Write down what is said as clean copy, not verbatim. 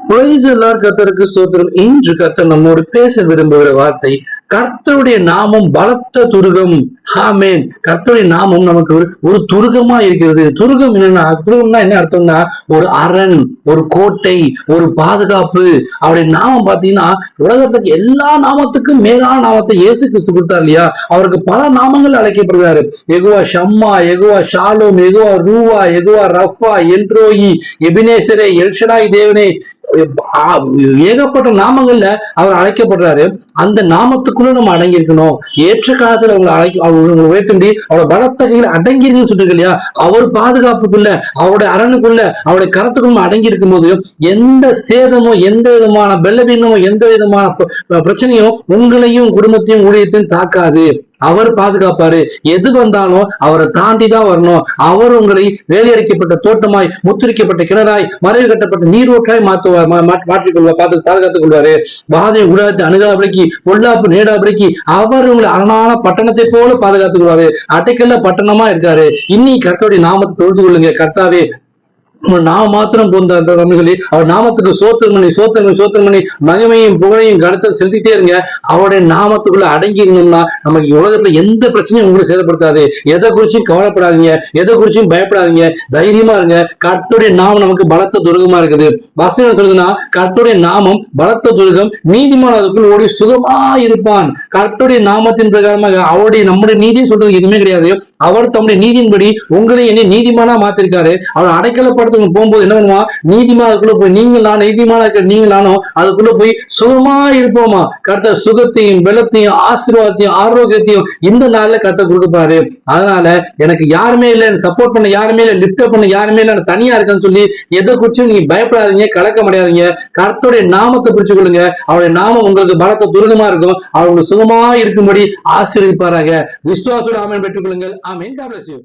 Praise the Lord, கர்த்தருக்கு ஸ்தோத்திரம். இன்று கர்த்தர் நம்மோடு பேச விரும்புகிற வார்த்தை கர்த்தருடைய நாமம் பலத்த துருகம். ஆமென். கர்த்தருடைய நாமம் நமக்கு ஒரு துருகமா இருக்கிறது. துருகம் என்னன்னா, துருகம்னா என்ன அர்த்தம்னா, ஒரு அரண், ஒரு கோட்டை, ஒரு பாதுகாப்பு. அவருடைய நாமம் பாத்தீங்கன்னா உலகத்துக்கு எல்லா நாமத்துக்கும் மேலான நாமத்தை இயேசு கிறிஸ்து கொடுத்தார் இல்லையா? அவருக்கு பல நாமங்கள் அழைக்கப்படுகிறாரு. யெகோவா ஷம்மா, யெகோவா ஷாலோம், யெகோவா ரூவா, யெகோவா ரஃபா, எல்ரோயி, எபினேசரே, எல்ஷடாய் தேவனே, ஏகப்பட்ட நாமங்கள்ல அவர் அழைக்கப்படுறாரு. அந்த நாமத்துக்குள்ள நம்ம அடங்கி இருக்கணும். ஏற்ற காலத்துல அவங்க உயர்த்தி அவரோட பலத்தகையில அடங்கி இருக்குன்னு சொல்லிருக்கு இல்லையா? அவர் பாதுகாப்புக்குள்ள, அவருடைய அரணுக்குள்ள, அவருடைய கரத்துக்குள்ள அடங்கி இருக்கும் போது எந்த சேதமோ, எந்த விதமான பலவீனமோ, எந்த விதமான பிரச்சனையும் உங்களையும் குடும்பத்தையும் ஊழியத்தையும் தாக்காது. அவர் பாதுகாப்பாரு. எது வந்தாலும் அவரை தாண்டிதான் வரணும். அவர் உங்களை வேலையடைக்கப்பட்ட தோட்டமாய், முத்திரிக்கப்பட்ட கிணறாய், மறைவு கட்டப்பட்ட நீரோட்டாய் மாற்றிக்கொள்வார், பாதுகாத்துக் கொள்வாரு. பாதையை உலகத்தை அணுகாபடிக்கு, பொல்லாப்பு நேடாபடிக்கு அவர் உங்களை அரணான பட்டணத்தை போல பாதுகாத்துக் கொள்வாரு. அட்டைக்கல்ல பட்டணமா இருக்காரு. இன்னைக்கு கர்த்தருடைய நாமத்தை தொழுது கொள்ளுங்க. கர்த்தாவே நாம மாத்திரம் சொல்லி அவர் நாமத்துக்கு சோத்திரமணி மகிமையும் புகழையும் கருத்தை செலுத்திட்டே இருங்க. அவருடைய நாமத்துக்குள்ள அடங்கி இருந்தோம்னா நமக்கு உலகத்துல எந்த பிரச்சனையும் உங்களுக்கு சேதப்படுத்தாது. எதை குறிச்சும் கவலைப்படாதீங்க, எதை குறிச்சும் பயப்படாதீங்க. தைரியமா இருங்க. கர்த்தருடைய நாமம் நமக்கு பலத்த துருகமா இருக்குது. வசனம் சொல்லுதுன்னா, கர்த்தருடைய நாமம் பலத்த துருகம், நீதிமான அதுக்குள் ஓடி சுகமா இருப்பான். கர்த்தருடைய நாமத்தின் பிரகாரமாக அவருடைய நம்முடைய நீதினு சொல்றது எதுவுமே கிடையாது. அவர் தம்முடைய நீதியின்படி உங்களை என்ன நீதிமானா மாத்திருக்காரு. அவர் அடைக்கலப்பட போகும்போது என்ன பண்ணுவா, நீதிமானுக்குள்ள போய் நீங்களானோ அதுக்குள்ள போய் சுகமா இருப்போமா. கர்த்தர் சுகத்தையும் பலத்தையும் ஆசீர்வாதத்தையும் ஆரோக்கியத்தையும் இந்த நாள்ல கர்த்தர் கொடுப்பாரு. அதனால எனக்கு யாருமே இல்லை, சப்போர்ட் பண்ண யாருமே இல்லை, லிப்ட் அப் பண்ண யாருமே இல்லை, தனியா இருக்கேன்னு சொல்லி எதை குறிச்சும் நீங்க பயப்படாதீங்க, கலக்க முடியாதீங்க. கர்த்தருடைய நாமத்தை பிடிச்சு கொள்ளுங்க. அவருடைய நாமம் உங்களுக்கு பலத்த துரிதமா இருக்கும். அவங்களுக்கு சுகமா இருக்கும்படி ஆசீர்வதிப்பாராக. விசுவாசோட ஆமென் பெற்றுக் கொள்ளுங்கள். ஆமென். God bless you.